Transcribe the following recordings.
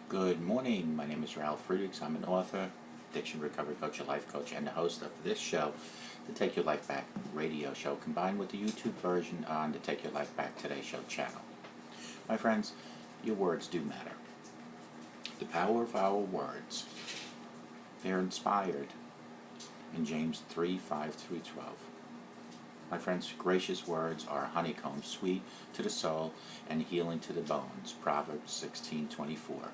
Good morning. My name is Ralffriedrichs. I'm an author, addiction recovery coach, a life coach, and the host of this show, the Take Your Life Back radio show, combined with the YouTube version on the Take Your Life Back Today show channel. My friends, your words do matter. The power of our words. They're inspired in James 3:5-12. My friends, gracious words are a honeycomb, sweet to the soul and healing to the bones. Proverbs 16:24.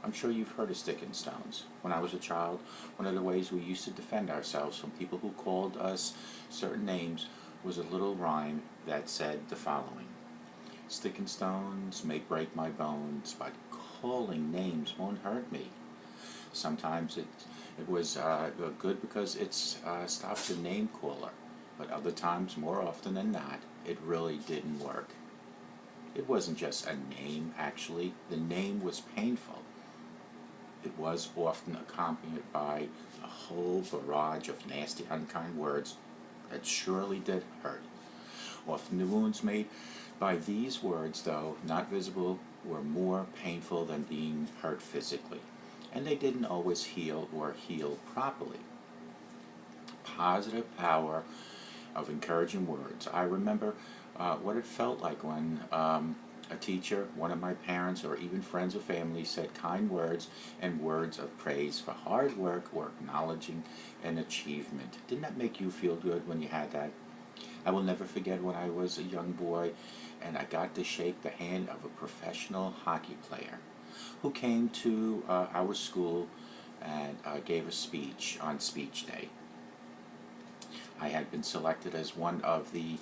I'm sure you've heard of stick and stones. When I was a child, one of the ways we used to defend ourselves from people who called us certain names was a little rhyme that said the following. Stick and stones may break my bones, but calling names won't hurt me. Sometimes it was good because it's stopped the name caller, but other times, more often than not, it really didn't work. It wasn't just a name, actually. The name was painful. It was often accompanied by a whole barrage of nasty, unkind words that surely did hurt. Often the wounds made by these words, though not visible, were more painful than being hurt physically, and they didn't always heal or heal properly. Positive power of encouraging words. I remember what it felt like when a teacher, one of my parents, or even friends or family said kind words and words of praise for hard work or acknowledging an achievement. Didn't that make you feel good when you had that? I will never forget when I was a young boy and I got to shake the hand of a professional hockey player who came to our school and gave a speech on speech day. I had been selected as one of the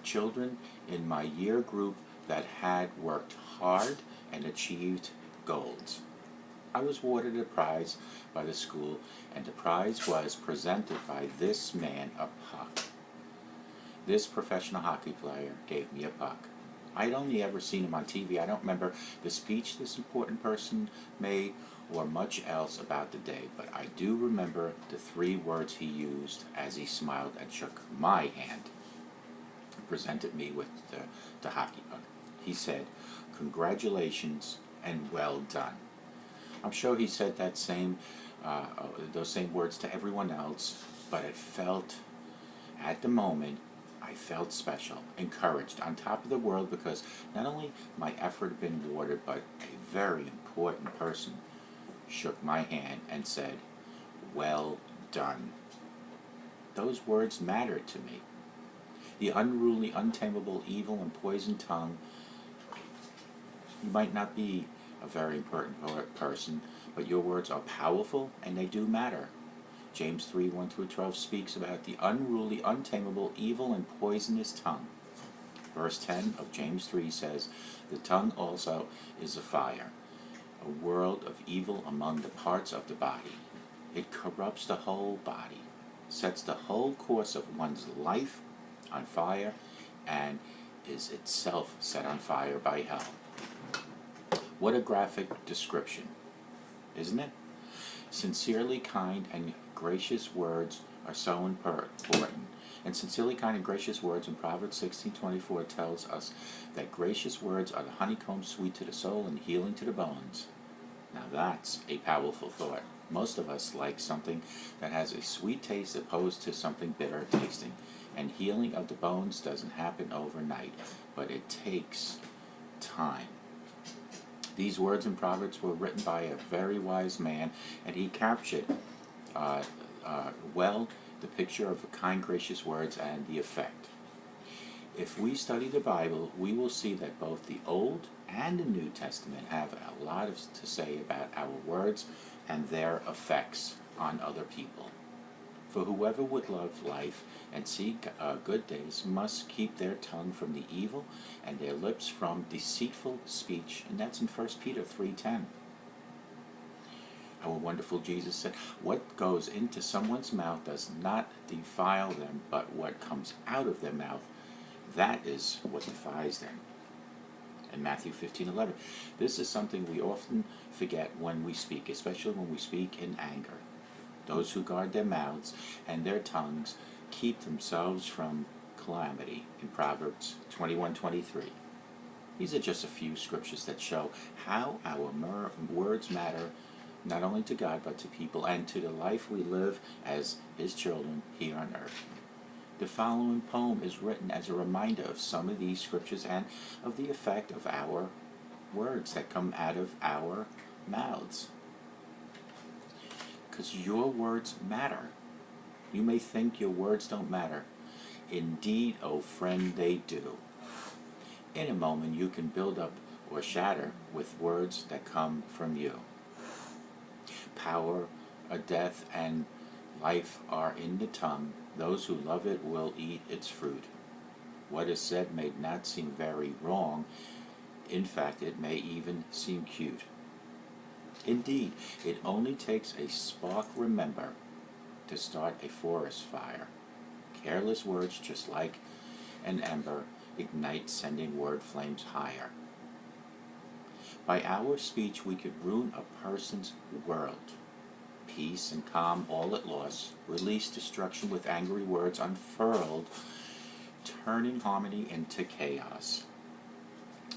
children in my year group that had worked hard and achieved goals. I was awarded a prize by the school, and the prize was presented by this man, a puck. This professional hockey player gave me a puck. I'd only ever seen him on TV. I don't remember the speech this important person made or much else about the day, but I do remember the 3 words he used as he smiled and shook my hand and presented me with the hockey puck. He said, "Congratulations and well done." I'm sure he said that those same words to everyone else, but it felt, at the moment, I felt special, encouraged, on top of the world, because not only my effort had been rewarded, but a very important person shook my hand and said, "Well done." Those words mattered to me. The unruly, untamable, evil, and poisoned tongue. You might not be a very important person, but your words are powerful and they do matter. James 3:1-12 speaks about the unruly, untamable, evil, and poisonous tongue. Verse 10 of James 3 says, "The tongue also is a fire, a world of evil among the parts of the body. It corrupts the whole body, sets the whole course of one's life on fire, and is itself set on fire by hell." What a graphic description, isn't it? Sincerely kind and gracious words are so important. And sincerely kind and gracious words in Proverbs 16:24 tells us that gracious words are the honeycomb, sweet to the soul and healing to the bones. Now that's a powerful thought. Most of us like something that has a sweet taste opposed to something bitter tasting. And healing of the bones doesn't happen overnight, but it takes time. These words in Proverbs were written by a very wise man, and he captured well the picture of kind, gracious words and the effect. If we study the Bible, we will see that both the Old and the New Testament have a lot to say about our words and their effects on other people. For whoever would love life and seek good days must keep their tongue from the evil and their lips from deceitful speech. And that's in 1 Peter 3:10. Our wonderful Jesus said, "What goes into someone's mouth does not defile them, but what comes out of their mouth, that is what defiles them." In Matthew 15:11. This is something we often forget when we speak, especially when we speak in anger. Those who guard their mouths and their tongues keep themselves from calamity, in Proverbs 21:23. These are just a few scriptures that show how our words matter not only to God but to people and to the life we live as His children here on earth. The following poem is written as a reminder of some of these scriptures and of the effect of our words that come out of our mouths. Because your words matter. You may think your words don't matter. Indeed, oh friend, they do. In a moment, you can build up or shatter with words that come from you. Power, death, and life are in the tongue. Those who love it will eat its fruit. What is said may not seem very wrong. In fact, it may even seem cute. Indeed, it only takes a spark, remember, to start a forest fire. Careless words, just like an ember, ignite, sending word flames higher. By our speech, we could ruin a person's world. Peace and calm all at loss, release destruction with angry words unfurled, turning harmony into chaos.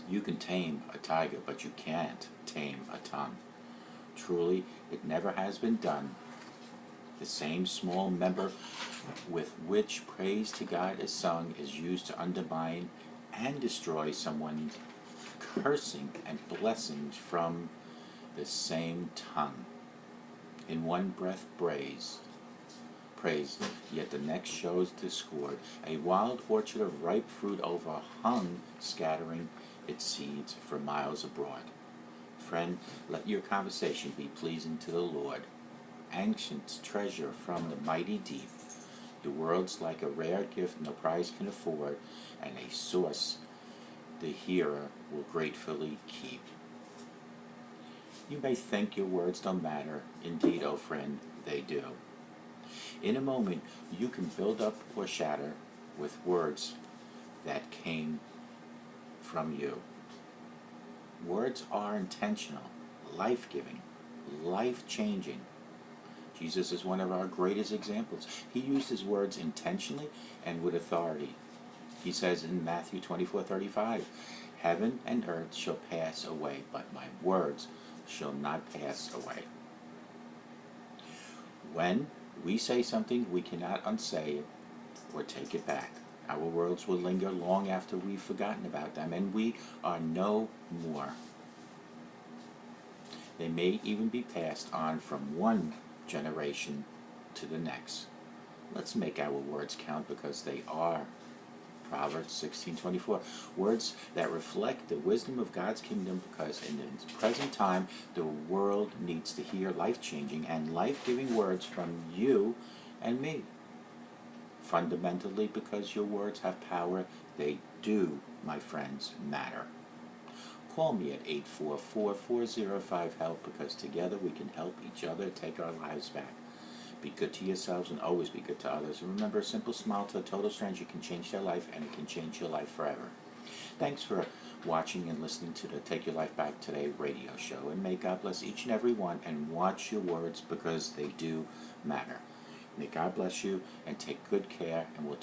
You can tame a tiger, but you can't tame a tongue. Truly, it never has been done. The same small member with which praise to God is sung is used to undermine and destroy someone's cursing and blessings from the same tongue. In one breath praise, yet the next shows discord, a wild orchard of ripe fruit overhung, scattering its seeds for miles abroad. Friend, let your conversation be pleasing to the Lord. Ancient treasure from the mighty deep. The world's like a rare gift no price can afford, and a source the hearer will gratefully keep. You may think your words don't matter. Indeed, oh friend, they do. In a moment, you can build up or shatter with words that came from you. Words are intentional, life-giving, life-changing. Jesus is one of our greatest examples. He used his words intentionally and with authority. He says in Matthew 24:35, "Heaven and earth shall pass away, but my words shall not pass away." When we say something, we cannot unsay it or take it back. Our words will linger long after we've forgotten about them, and we are no more. They may even be passed on from one generation to the next. Let's make our words count because they are. Proverbs 16:24, words that reflect the wisdom of God's kingdom, because in the present time the world needs to hear life-changing and life-giving words from you and me. Fundamentally, because your words have power, they do, my friends, matter. Call me at 844-405-HELP, because together we can help each other take our lives back. Be good to yourselves and always be good to others. And remember, a simple smile to a total stranger can change their life, and it can change your life forever. Thanks for watching and listening to the Take Your Life Back Today radio show. And may God bless each and every one, and watch your words because they do matter. May God bless you, and take good care, and we'll